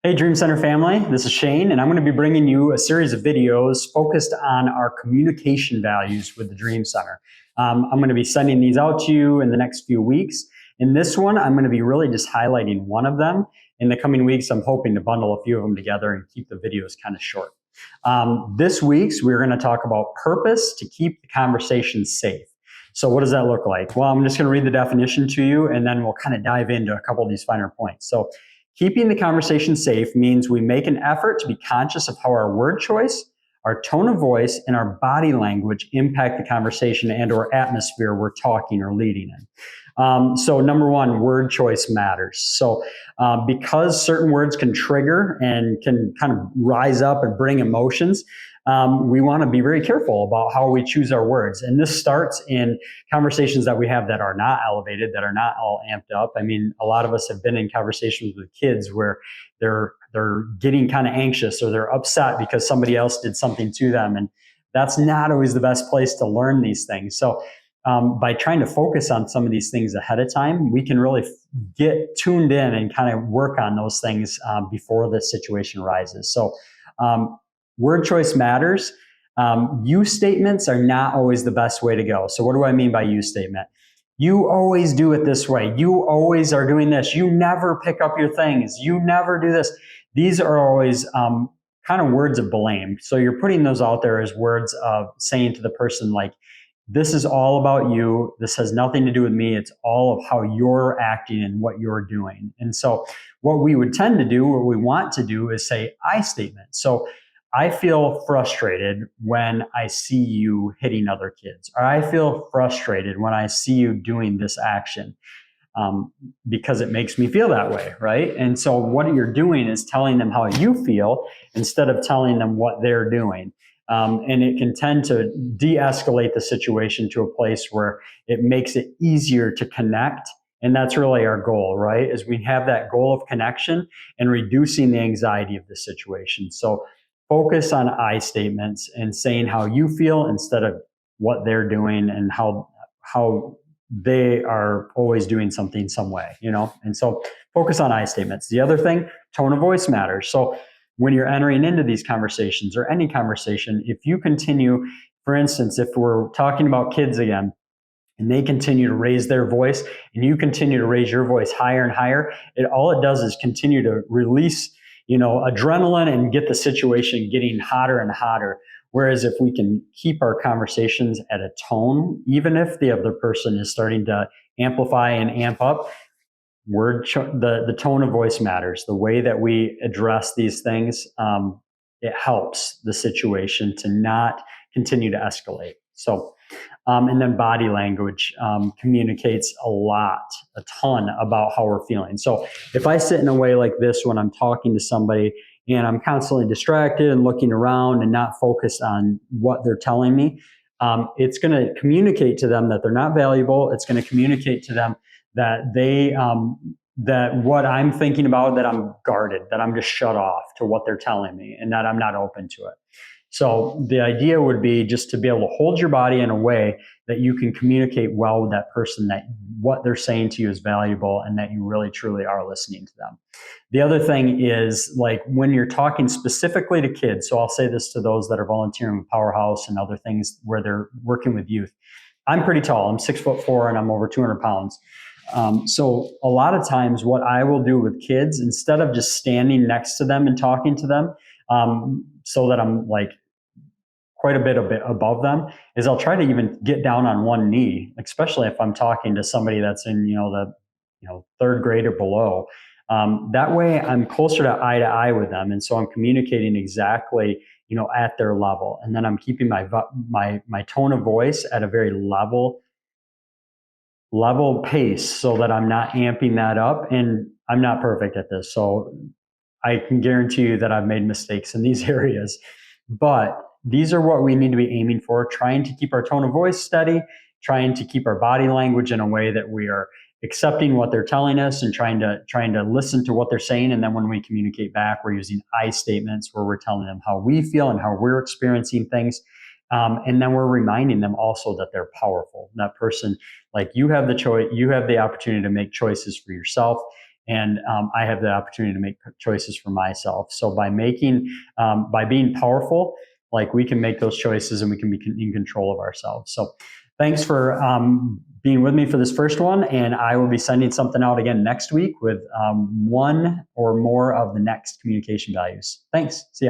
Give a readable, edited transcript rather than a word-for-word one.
Hey, Dream Center family, this is Shane, and I'm going to be bringing you a series of videos focused on our communication values with the Dream Center. I'm going to be sending these out to you in the next few weeks. In this one, I'm going to be really just highlighting one of them. In the coming weeks, I'm hoping to bundle a few of them together and keep the videos kind of short. This week's, we're going to talk about purpose to keep the conversation safe. So what does that look like? Well, I'm just going to read the definition to you, and then we'll kind of dive into a couple of these finer points. So keeping the conversation safe means we make an effort to be conscious of how our word choice, our tone of voice, and our body language impact the conversation and or atmosphere we're talking or leading in. So number one, word choice matters. So because certain words can trigger and can kind of rise up and bring emotions, we want to be very careful about how we choose our words. And this starts in conversations that we have that are not elevated, that are not all amped up. I mean, a lot of us have been in conversations with kids where they're getting kind of anxious or they're upset because somebody else did something to them. And that's not always the best place to learn these things. So by trying to focus on some of these things ahead of time, we can really get tuned in and kind of work on those things before the situation arises. So word choice matters. You statements are not always the best way to go. So what do I mean by you statement? You always do it this way. You always are doing this. You never pick up your things. You never do this. These are always kind of words of blame. So you're putting those out there as words of saying to the person, like, this is all about you. This has nothing to do with me. It's all of how you're acting and what you're doing. And so what we would tend to do, what we want to do is say I statement. So I feel frustrated when I see you hitting other kids, or I feel frustrated when I see you doing this action because it makes me feel that way, right? And so what you're doing is telling them how you feel instead of telling them what they're doing. And it can tend to de-escalate the situation to a place where it makes it easier to connect. And that's really our goal, right? Is we have that goal of connection and reducing the anxiety of the situation. So focus on I statements and saying how you feel instead of what they're doing and how they are always doing something some way, you know? And so focus on I statements. The other thing, tone of voice matters. So when you're entering into these conversations or any conversation, if you continue, for instance, if we're talking about kids again, and they continue to raise their voice and you continue to raise your voice higher and higher, all it does is continue to release, adrenaline and get the situation getting hotter and hotter. Whereas if we can keep our conversations at a tone, even if the other person is starting to amplify and amp up, the tone of voice matters. The way that we address these things, it helps the situation to not continue to escalate. So, and then body language communicates a ton about how we're feeling. So if I sit in a way like this when I'm talking to somebody and I'm constantly distracted and looking around and not focused on what they're telling me, it's going to communicate to them that they're not valuable. It's going to communicate to them that that what I'm thinking about, that I'm guarded, that I'm just shut off to what they're telling me and that I'm not open to it. So the idea would be just to be able to hold your body in a way that you can communicate well with that person, that what they're saying to you is valuable and that you really truly are listening to them. The other thing is, like, when you're talking specifically to kids, so I'll say this to those that are volunteering with Powerhouse and other things where they're working with youth. I'm pretty tall. I'm 6'4" and I'm over 200 pounds. So a lot of times what I will do with kids, instead of just standing next to them and talking to them, so that I'm like quite a bit above them, is I'll try to even get down on one knee, especially if I'm talking to somebody that's in, the third grade or below. That way I'm closer to eye with them. And so I'm communicating exactly, at their level. And then I'm keeping my tone of voice at a very level pace so that I'm not amping that up. And I'm not perfect at this. So I can guarantee you that I've made mistakes in these areas, but these are what we need to be aiming for, trying to keep our tone of voice steady, trying to keep our body language in a way that we are accepting what they're telling us and trying to listen to what they're saying. And then when we communicate back, we're using I statements where we're telling them how we feel and how we're experiencing things. And then we're reminding them also that they're powerful. That person, like, you have the choice, you have the opportunity to make choices for yourself. and I have the opportunity to make choices for myself. So by being powerful, like we can make those choices and we can be in control of ourselves. So thanks for being with me for this first one, and I will be sending something out again next week with one or more of the next communication values. Thanks. See ya.